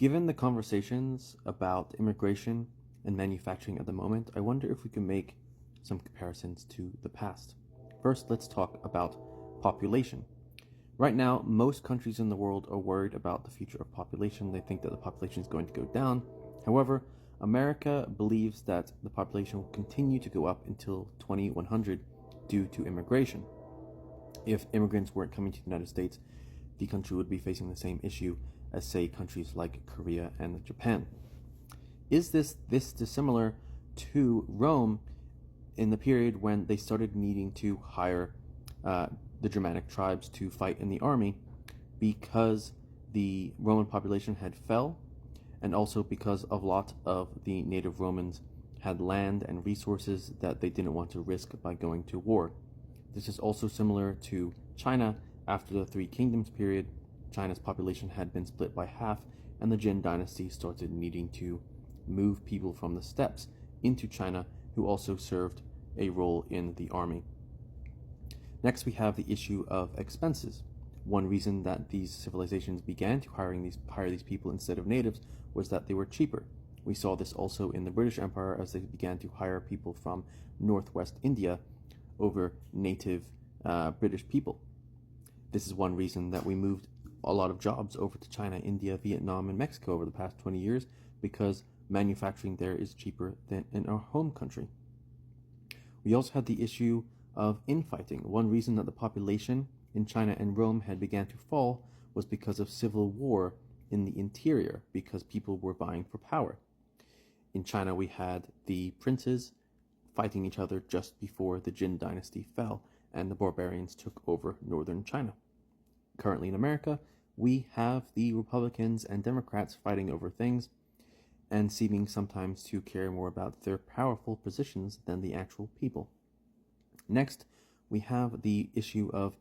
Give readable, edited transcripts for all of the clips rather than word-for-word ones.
Given the conversations about immigration and manufacturing at the moment, I wonder if we can make some comparisons to the past. First, let's talk about population. Right now, most countries in the world are worried about the future of population. They think that the population is going to go down. However, America believes that the population will continue to go up until 2100 due to immigration. If immigrants weren't coming to the United States, the country would be facing the same issue as, say, countries like Korea and Japan. Is this dissimilar to Rome in the period when they started needing to hire the Germanic tribes to fight in the army because the Roman population had fell, and also because a lot of the native Romans had land and resources that they didn't want to risk by going to war. This is also similar to China. After the Three Kingdoms period, China's population had been split by half, and the Jin dynasty started needing to move people from the steppes into China who also served a role in the army. Next, we have the issue of expenses. One reason that these civilizations began to hire these people instead of natives was that they were cheaper. We saw this also in the British Empire as they began to hire people from northwest India over native British people. This is one reason that we moved a lot of jobs over to China, India, Vietnam, and Mexico over the past 20 years, because manufacturing there is cheaper than in our home country. We also had the issue of infighting. One reason that the population in China and Rome had began to fall was because of civil war in the interior, because people were vying for power. In China, we had the princes fighting each other just before the Jin dynasty fell and the barbarians took over northern China. Currently in America, we have the Republicans and Democrats fighting over things and seeming sometimes to care more about their powerful positions than the actual people. Next, we have the issue of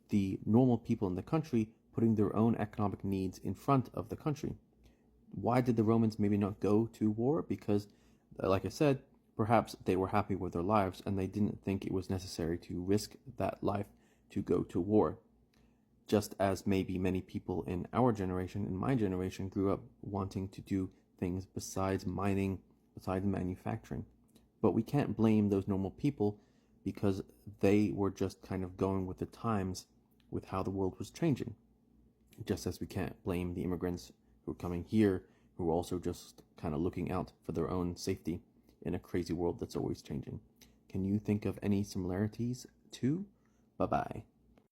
the normal people in the country putting their own economic needs in front of the country. Why did the Romans maybe not go to war? Because, like I said, perhaps they were happy with their lives and they didn't think it was necessary to risk that life to go to war. Just as maybe many people in our generation, in my generation, grew up wanting to do things besides mining, besides manufacturing. But we can't blame those normal people because they were just kind of going with the times with how the world was changing. Just as we can't blame the immigrants who are coming here, who are also just kind of looking out for their own safety in a crazy world that's always changing. Can you think of any similarities too? Bye-bye.